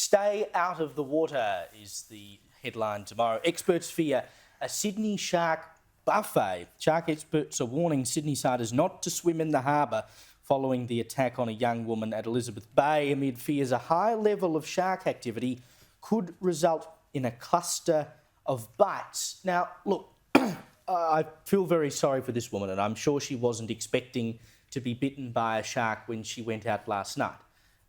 Stay out of the water is the headline tomorrow. Experts fear a Sydney shark buffet. Shark experts are warning Sydneysiders not to swim in the harbour following the attack on a young woman at Elizabeth Bay amid fears a high level of shark activity could result in a cluster of bites. Now, look, I feel very sorry for this woman, and I'm sure she wasn't expecting to be bitten by a shark when she went out last night.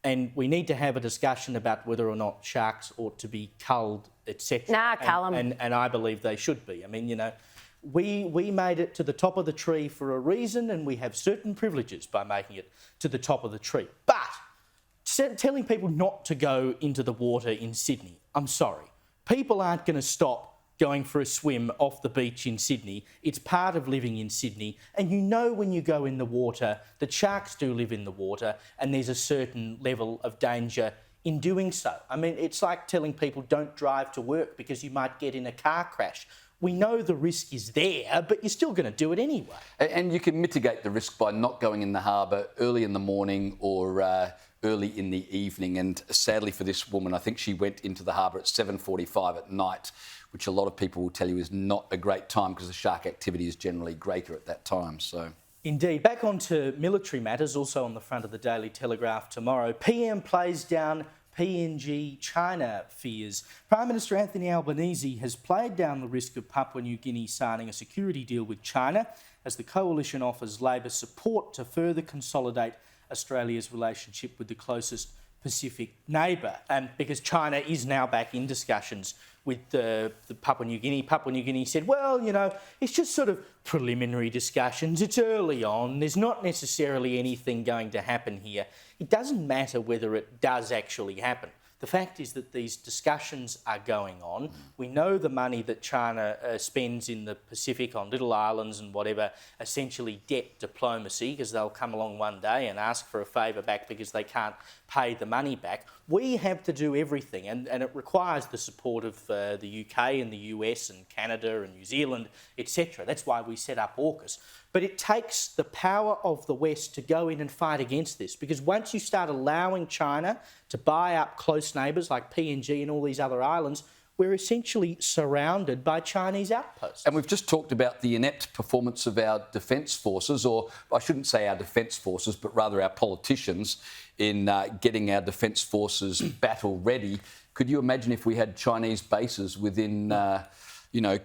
And we need to have a discussion about whether or not sharks ought to be culled, etc. Nah, cull them. And I believe they should be. I mean, you know, we made it to the top of the tree for a reason, and we have certain privileges by making it to the top of the tree. But telling people not to go into the water in Sydney, I'm sorry. People aren't going to stop going for a swim off the beach in Sydney. It's part of living in Sydney. And you know when you go in the water that sharks do live in the water and there's a certain level of danger in doing so. I mean, it's like telling people don't drive to work because you might get in a car crash. We know the risk is there, but you're still going to do it anyway. And you can mitigate the risk by not going in the harbour early in the morning or early in the evening. And sadly for this woman, I think she went into the harbour at 7:45 at night, which a lot of people will tell you is not a great time because the shark activity is generally greater at that time. So, indeed. Back on to military matters, also on the front of the Daily Telegraph tomorrow. PM plays down PNG China fears. Prime Minister Anthony Albanese has played down the risk of Papua New Guinea signing a security deal with China as the coalition offers Labor support to further consolidate Australia's relationship with the closest Pacific neighbour. And because China is now back in discussions with the Papua New Guinea. Papua New Guinea said, well, you know, it's just sort of preliminary discussions. It's early on. There's not necessarily anything going to happen here. It doesn't matter whether it does actually happen. The fact is that these discussions are going on. We know the money that China spends in the Pacific on little islands and whatever, essentially debt diplomacy, because they'll come along one day and ask for a favour back because they can't pay the money back. We have to do everything, and it requires the support of the UK and the US and Canada and New Zealand, etc. That's why we set up AUKUS. But it takes the power of the West to go in and fight against this, because once you start allowing China to buy up close neighbours like PNG and all these other islands, we're essentially surrounded by Chinese outposts. And we've just talked about the inept performance of our defence forces, or I shouldn't say our defence forces, but rather our politicians in getting our defence forces battle ready. Could you imagine if we had Chinese bases within,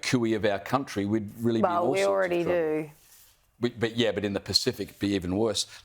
cooey of our country? We'd really be in all sorts of trouble. Well, we already do. But in the Pacific, it'd be even worse.